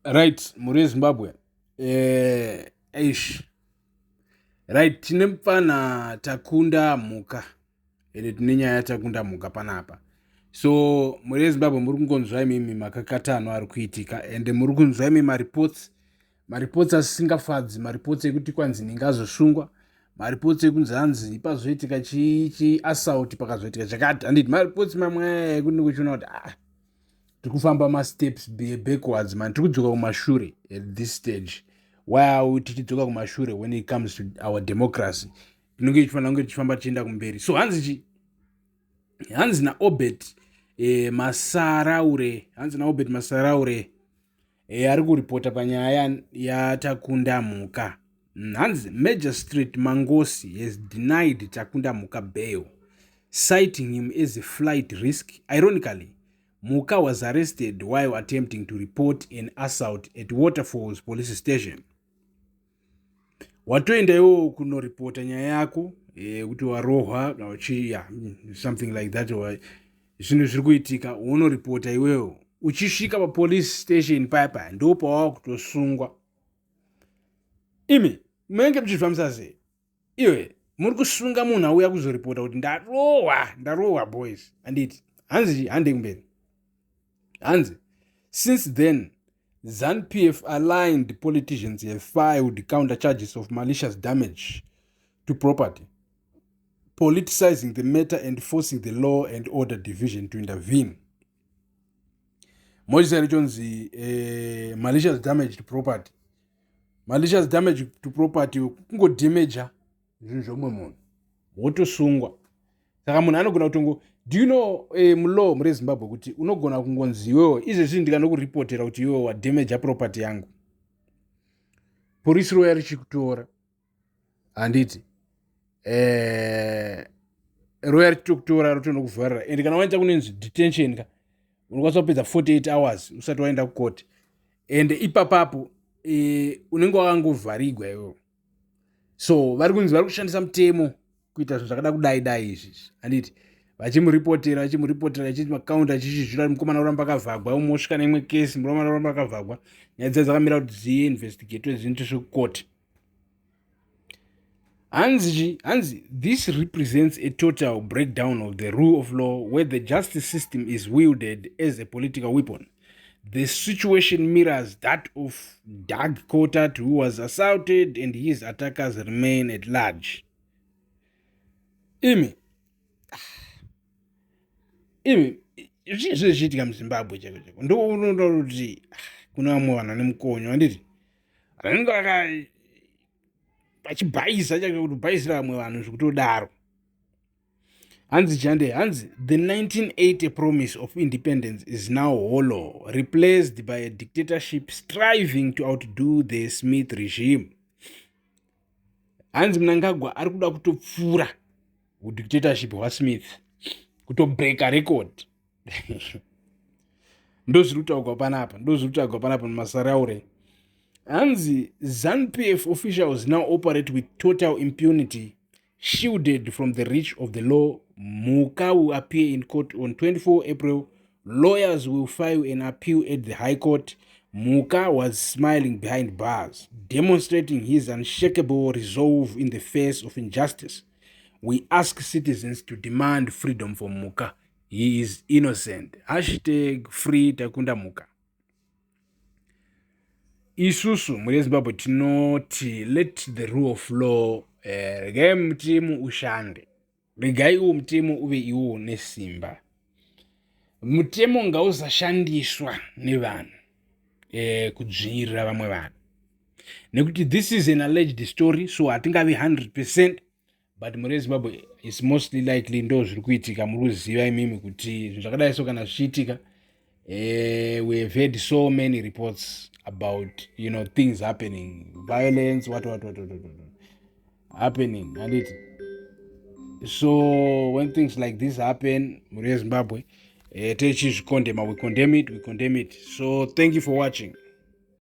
Right, muri Zimbabwe. Right, tine mufana takunda mhuka. Tine nyaya takunda mhuka panapa. So muri Zimbabwe muri kungonzwa imimi makakatanwa ari kuitika ende muri kunzwa imimi maripots asingafadzi, maripots ekuti kwanzi ningazosungwa, maripots ekunzi hanzi pazoitika assault pakazoitika chakati, handiti maripots mamwe ekuti ndikuchiona kuti tiri kufamba masteps backwards man, tiri kudzoka kumashure at this stage. Why are we tichidzoka kumashure when it comes to our democracy? Tinenge tichifanira kunge tichifamba tichienda kumberi. So hanzi naobert masaraure ari kuripota panyaya yatakunda mhuka. Hanzi Magistrate Mangosi has denied Takunda Mhuka bail, citing him as a flight risk. Ironically, Mhuka was arrested while attempting to report an assault at Waterfalls police station. Watoenda iwo kunoripota nyaya yako kuti warohwa something like that, zvinhu zviri kuitika unoripota iwewo uchisvika papolice station papa ndo pawawa kutosungwa. Imi munenge muchizvifambisa sei? Iwe muri kusunga munhu auya kuzoripota kuti ndarohwa boys. Handiti hanzi hande kumberi. Hanzi since then ZANU-PF aligned politicians have filed counter charges of malicious damage to property, politicizing the matter and forcing the Law and Order Division to intervene. Moisari chonzi malicious damage to property. Malicious damage to property kungo damager zvinhu zvomwe munhu wotosungwa. Saka munhu anogona kutongo, do you know mulaw muri Zimbabwe kuti unogona kungonzi iwewe izvezvi ndikanokuripotera kuti iwewe wadamager property yangu, polisi roya richikutora, handiti roya richitokutora rotonokuvharira, ende kana waita kunenzi detention ka unokwanisa kupedza 48 hours usati waenda kukoti, ende ipapapo unenge wakangovharigwa iwewe. So vari kunzi vari kushandisa mutemo kuita zvinhu zvakada kudai izvi, handiti vachimuripotera achiti makaunta achichizvira mukomana uramba akavhagwa, umosvika neimwe kesi mukomana uramba akavhagwa, nyaya dzai dzakamira kuti dziinvestigatwe zvinhu zvekukoti. Hanzi this represents a total breakdown of the rule of law where the justice system is wielded as a political weapon. The situation mirrors that of Doug Cotat, who was assaulted, and his attackers remain at large. Imi zvichiitika muZimbabwe cheko ndounonda kuti kuna vamwe vanhu vane mukonyo, handiti anenge vachibhaisa chake kuti bhaisira vamwe vanhu zvikutodaro. Hanzi the 1980 promise of independence is now hollow, replaced by a dictatorship striving to outdo the Smith regime. Hanzi Mnangagwa ari kuda kutopfura udictatorship hwaSmith, kutobreaka record. Ndozvirikutaurwa panapa mumasaraure. Hanzi ZANU-PF officials now operate with total impunity, shielded from the reach of the law. Mhuka will appear in court on 24 April. Lawyers will file an appeal at the High Court. Mhuka was smiling behind bars, demonstrating his unshakable resolve in the face of injustice. We ask citizens to demand freedom for Mhuka. He is innocent. #free Takunda Mhuka. Isusu muri Zimbabwe tinoti let the rule of law regai mutemo ushande, regai uwo mutemo uve iwo nesimba. Mutemo ngausashandiswa nevanhu kudzvirira vamwe vanhu, nekuti this is an alleged story, so hatingavi 100%, but muri Zimbabwe is mostly likely ndo zviri kuitika. Muri kuziva imimi kuti zvinhu zvakadai so kana zvichiitika, we have heard so many reports about things happening, violence, what happening, and so when things like this happen muri Zimbabwe, we condemn it. So thank you for watching.